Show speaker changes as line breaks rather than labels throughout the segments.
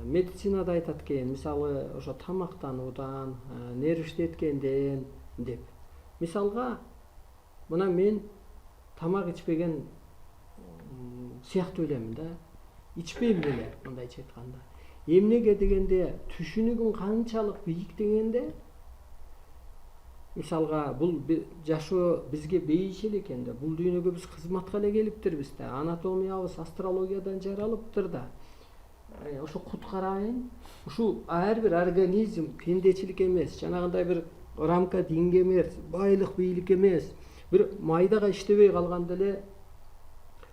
медицинада айтат экен, мисалы ошо тамактануудан, нервиштеткенден деп. Мисалга мына мен тамак ичпеген сыяктуу элемин да. Ичпейм деле, мындайча айтканда. Эмнеге дегенде, түшүнүгүм канчалык бийик дегенде, мисалга бул жашоо бизге бейиш эле экен да. Бул дүйнөгө биз кызматка эле келиптирбиз да. Анатомиябыз астрологиядан жаралыптыр да. Ошо куткарайын. Ушу ар бир организм пендечилик эмес, жанагындай бир рамка динге эмес, байлык бийлик эмес. Бир майдага иштебей калганда эле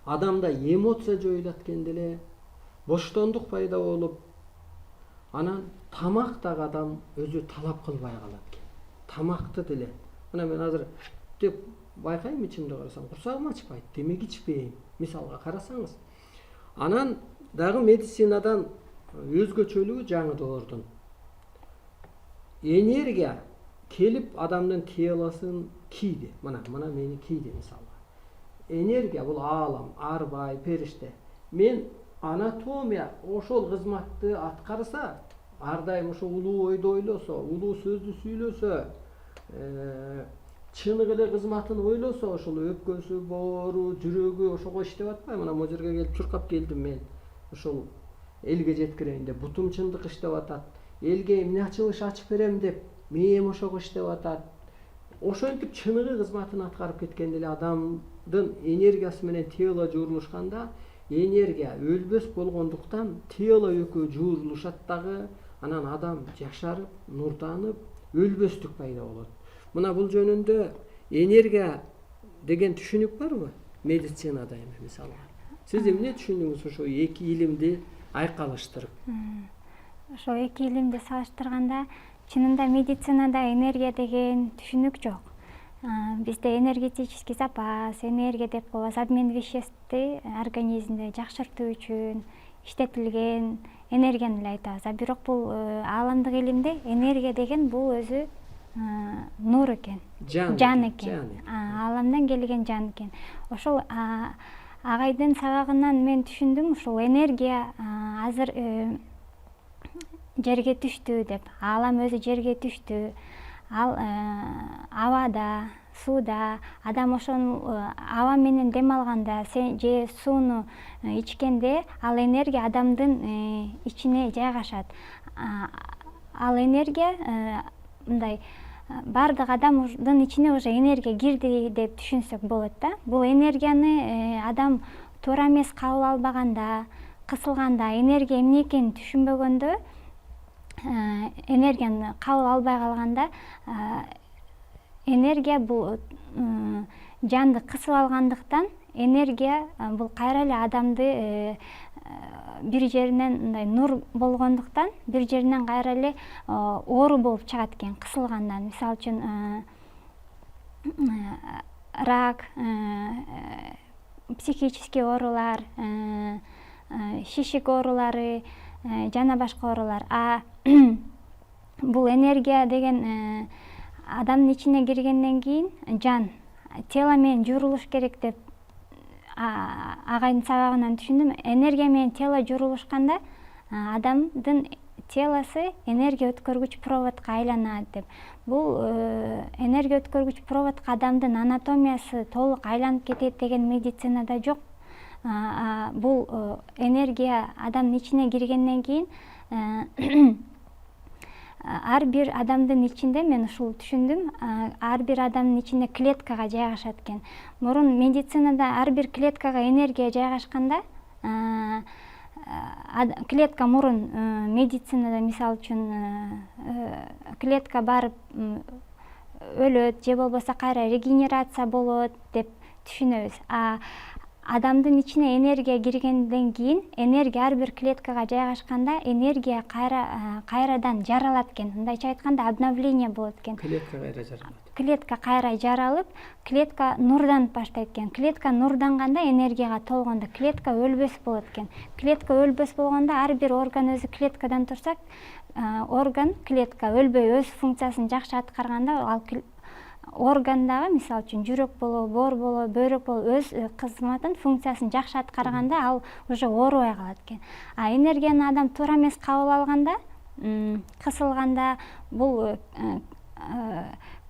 адамда эмоция жоюлат экен деле, боштондук пайда болуп, анан тамак дагы адам өзү талап кылбай калат экен. Тамакты деле. Мына мен азыр деп байкайм, ичимде карасам, курсагым ачпайт, демек ичпейм. Мисалга карасаңыз. Анан дагы медицинадан өзгөчөлүгү жаңы доордун. Энергия келип адамдын телосун кийди. Мына мени кийди мисалга. Энергия бул аалам, арбай, периште. Мен анатомия ошол кызматты аткарса, ар дайым ошо улуу ойду ойлосо, улуу сөздү сүйлөсө, чыныгы эле кызматын ойлосо, ошол өпкөсү, боору, жүрөгү ошого иштеп атпайбы? Мына могу жерге келип чуркап келдим мен. Ошол элге жеткирейин деп, бутум чындык иштеп атат. Элге эмне ачылыш ачып берем деп, мээм ошого иштеп атат. Ошентип чыныгы кызматын аткарып кеткенде эле адамдын энергиясы менен тело жуурулушканда, энергия өлбөс болгондуктан тело экөө жуурулушат дагы, анан адам жашарып, нурданып, өлбөстүк пайда болот. Мына бул жөнүндө энергия деген түшүнүк барбы? Медицинада эми мисалы. Сиз эмне түшүндүңүз ошо эки илимди айкалыштырып?
Ошо эки илимди салыштырганда, чынында медицинада энергия деген түшүнүк жок. Бизде энергетический запас, энергия деп коебуз, обмен веществ организмде жакшыртуу үчүн иштетилген энергияны эле айтабыз. Бирок бул ааламдык илимде энергия деген бул өзү нур экен, жан экен. Ааламдан келген жан экен. Ошол агайдын сабагынан мен түшүндүм, ушул энергия азыр жерге түштү деп. Аалам өзү жерге түштү. Ал абада, сууда, адам ошону аба менен дем алганда же сууну ичкенде, ал энергия адамдын ичине жайгашат. Ал энергия мындай бардык адамдын ичине уже энергия кирди деп түшүнсөк болот да. Бул энергияны адам туура эмес кабыл албаганда, кысылганда, энергия эмне экенин түшүнбөгөндө, энергияны кабыл албай калганда, энергия бул жанды кысып алгандыктан, энергия бул кайра эле адамды бир жеринен мындай нур болгондуктан, бир жеринен кайра эле оору болуп чыгат экен кысылгандан. Мисалы үчүн рак, психический оорулар, шишик оорулары жана башка оорулар. Бул энергия деген адамдын ичине киргенден кийин жан тело менен жуурулуш керек деп агайдын сабагынан түшүндүм. Энергия менен тело жуурулушканда адамдын телосу энергия өткөргүч проводко айланат деп. Бул энергия өткөргүч проводко адамдын анатомиясы толук айланып кетет деген медицинада жок. Бул энергия адамдын ичине киргенден кийин ар бир адамдын ичинде, мен ушул түшүндүм, ар бир адамдын ичинде клеткага жайгашат экен. Мурун медицинада ар бир клеткага энергия жайгашканда, клетка мурун медицинада мисалы үчүн клетка барып өлөт же болбосо кайра регенерация болот деп түшүнөбүз. Адамдын ичине энергия киргенден кийин, энергия ар бир клеткага жайгашканда, энергия кайрадан жаралат экен. Мындайча айтканда, обновление болот экен.
Клетка кайра жаралат.
Клетка кайра жаралып, клетка нурданып баштайт экен. Клетка нурданганда, энергияга толгондо клетка өлбөс болот экен. Клетка өлбөс болгондо, ар бир орган өзү клеткадан турса, орган клетка өлбөй өз функциясын жакшы аткарганда, ал органдагы, мисалы үчүн жүрөк болобу, боор болобу, бөйрөк болобу өз кызматын, функциясын жакшы аткарганда ал уже оорубай калат экен. А энергияны адам туура эмес кабыл алганда, кысылганда бул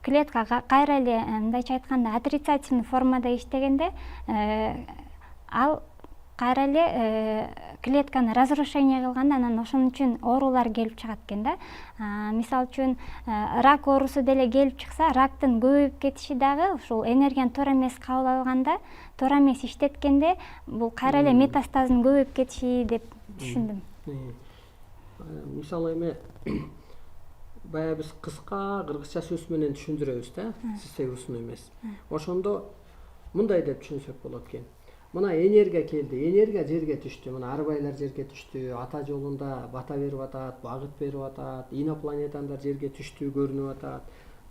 клетка кайра эле мындайча айтканда отрицательный формада иштегенде ал кайра эле клетканы разрушение кылганда анан ошон үчүн оорулар келип чыгат экен да. Мисалы үчүн рак оорусу деле келип чыкса, рактын көбөйүп кетиши дагы ушул энергияны туура эмес кабыл алганда, туура эмес иштеткенде бул кайра эле метастаздын көбөйүп кетиши деп түшүндүм.
Мисалы эме баягы биз кыска кыргызча сөз менен түшүндүрөбүз да, сизге ушуну эмес. Ошондо мындай деп түшүнсөк болот экен. Мына энергия келди, энергия жерге түштү, мына арбайлар жерге түштү, ата жолунда бата берип атат, багыт берип атат, инопланетандар жерге түштү, көрүнүп атат.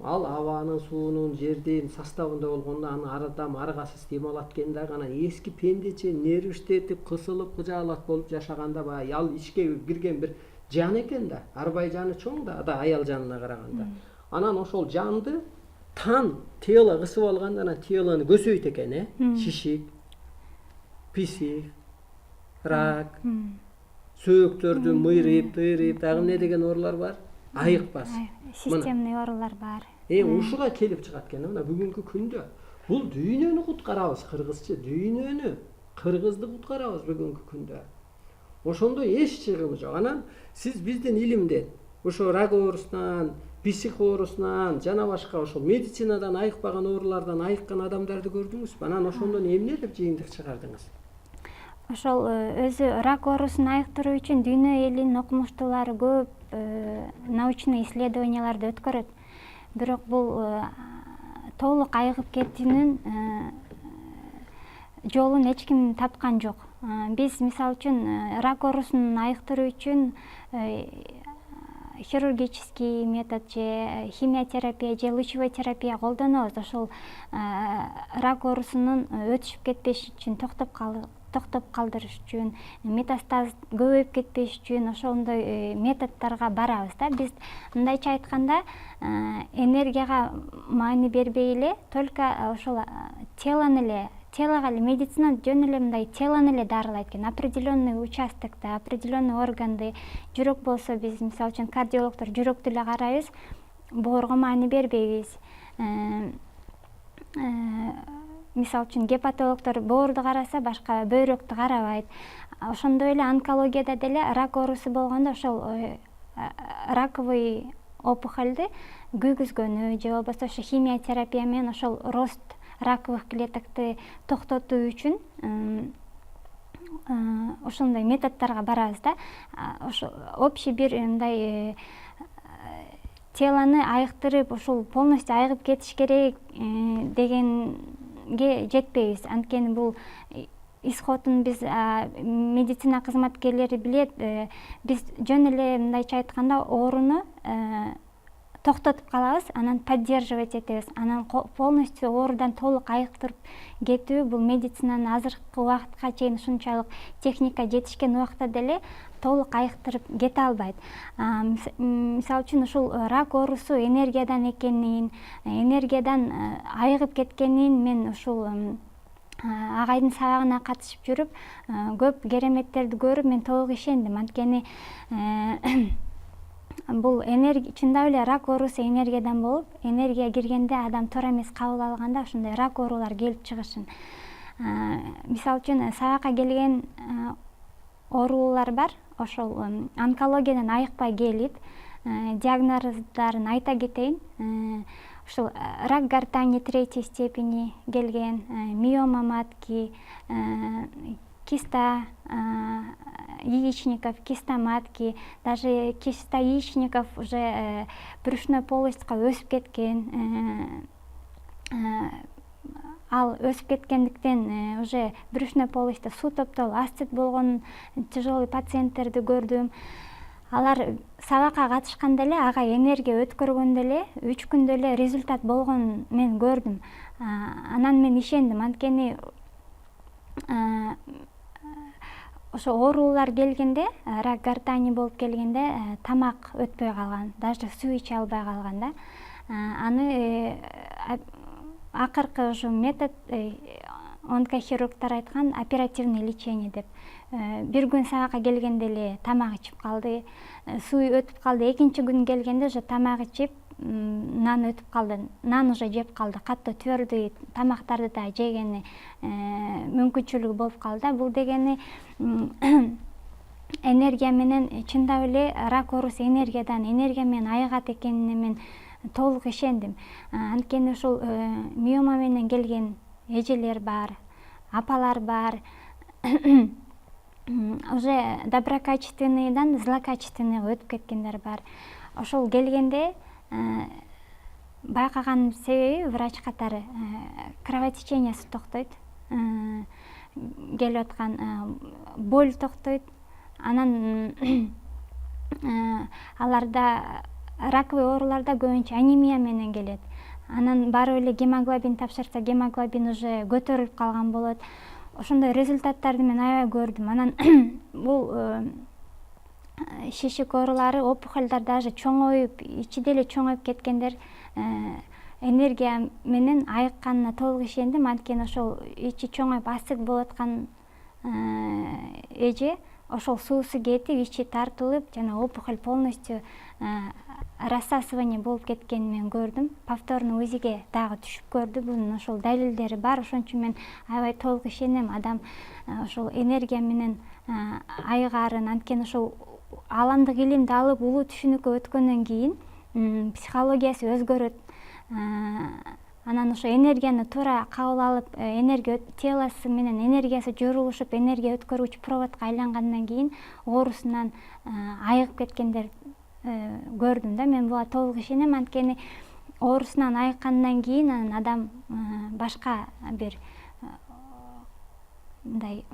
Ал абанын, суунун, жердин составында болгондо аны адам аргасыз демалат экен дагы, анан эски пендече нерв иштетип, кысылып, кыжаалат болуп жашаганда баягы ал ичке кирген бир жан экен да. Арбай жаны чоң да, аял жанына караганда. Анан ошол жанды тан тело кысып алганда, анан телону көсөйт экен, шишик, писик, рак, сөөктөрдү мыйрып, тыйрып, дагы эмне деген оорулар бар? Айыкпас.
Системный оорулар бар.
Ушуга келип чыгат экен. Мына бүгүнкү күндө бул дүйнөнү куткарабыз, кыргызча дүйнөнү, кыргызды куткарабыз бүгүнкү күндө. Ошондо эч чыгымы жок. Анан сиз биздин илимден ошо рак оорусунан, псих оорусунан жана башка ошол медицинадан айыкпаган оорулардан айыккан адамдарды көрдүңүзбү? Анан ошондон эмне деп жыйынтык чыгардыңыз?
Ошол өзү рак оорусун айыктыруу үчүн дүйнө элинин окумуштуулары көп научный исследованияларды өткөрөт. Бирок бул толук айыгып кетүүнүн жолун эч ким тапкан жок. Биз мисалы үчүн рак оорусун айыктыруу үчүн хирургический метод же химиотерапия же лучевой терапия колдонобуз. Ошол рак оорусунун өтүшүп кетпеш үчүн, токтоп калдырыш үчүн, метастаз көбөйүп кетпеш үчүн ошондой методдорго барабыз да. Биз мындайча айтканда энергияга маани бербей эле, только ошол телого эле медицина жөн эле мындай телону эле дарылайт экен. Определенный участокто, определенный органды, жүрөк болсо биз мисалы үчүн кардиологдор жүрөктү эле карайбыз, боорго маани бербейбиз. Мисалы үчүн гепатологдор боорду караса, башка бөйрөктү карабайт. Ошондой эле онкологияда деле рак оорусу болгондо ошол раковый опухолду күйгүзгөнү же болбосо ошо химиотерапия менен ошол рост раковых клетокты токтотуу үчүн ошондой методдорго барабыз да. Ошо общий бир мындай телону айыктырып, ушул полностью айыгып кетиш керек дегенге жетпейбиз. Анткени бул исходун биз медицина кызматкерлери билет. Биз жөн эле мындайча айтканда ооруну токтотуп калабыз, анан поддерживать этебиз. Анан полностью оорудан толук айыктырып кетүү бул медицинанын азыркы убакытка чейин ушунчалык техника жетишкен убакта деле толук айыктырып кете албайт. Мисалы үчүн ушул рак оорусу энергиядан экенин, энергиядан айыгып кеткенин мен ушул агайдын сабагына катышып жүрүп, көп кереметтерди көрүп мен толук ишендим. Анткени бул энергия чындап эле рак оорусу энергиядан болуп, энергия киргенде адам туура эмес кабыл алганда ошондой рак оорулар келип чыгышын. Мисалы үчүн сабакка келген оорулар бар, ошол онкологиядан айыкпай келип, диагноздарын айта кетейин. Ушул рак гортани 3 степени келген, миома матки, киста яичников, киста матки, даже киста яичников уже брюшной полостька өсүп кеткен. Ал өсүп кеткендиктен уже брюшной полостьта суу топтолуп, астит болгон тяжелый пациенттерди көрдүм. Алар сабакка катышканда эле, ага энергия өткөргөндө эле 3 күндө эле результат болгонун мен көрдүм. Анан мен ишендим, анткени ошо оорулар келгенде, рак гортани болуп келгенде тамак өтпөй калган, даже суу иче албай калган да. Аны акыркы ушу метод онкохирургтар айткан оперативный лечение деп. Бир күн сабакка келгенде эле тамак ичип калды, суу өтүп калды. Экинчи күн келгенде уже тамак ичип, нан өтүп калды. Нан уже жеп калды. Катуу твердый тамактарды да жегени мүмкүнчүлүгү болуп калды. Бул дегени энергия менен чындап эле рак оорусу энергия менен айыгат экенине мен толук ишендим. Анткени ушул миома менен келген эжелер бар, апалар бар. Уже доброкачественныйдан злокачественныйга өтүп кеткендер бар. Ошол келгенде байкаганын себеби врач катары кровотечениясы токтойт, келип аткан боль токтойт. Анан аларда раковый ооруларда көбүнчө анемия менен келет. Анан барып эле гемоглобин тапшырса, гемоглобин уже көтөрүлүп калган болот. Ошондой результаттарды мен аябай көрдүм. Анан бул шишик оорулары, опухольдор даже чоңоюп, ичи деле чоңоюп кеткендер энергия менен айыкканына толук ишендим. Анткени ошол ичи чоңоюп асып болуп аткан эже ошол суусу кетип, ичи тартылып, жана опухоль полностью рассасывание болуп кеткенин мен көрдүм. Повторно УЗИге дагы түшүп көрдү. Бунун ошол далилдери бар. Ошон үчүн мен аябай толук ишенем адам ошол энергия менен айыгарын. Анткени ошол аламдык илимди алып улуу түшүнүккө өткөндөн кийин психологиясы өзгөрөт. Анан ошо энергияны туура кабыл алып, энергия телосы менен энергиясы жорулушуп, энергия өткөрүүчү проводко айлангандан кийин оорусунан айыгып кеткендер көрдүм да. Мен буга толук ишенем. Анткени оорусунан айыккандан кийин анан адам башка бир мындай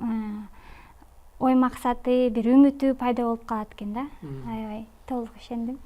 ой максаты, бир үмүтү пайда болуп калат экен да. Аябай толук ишендим.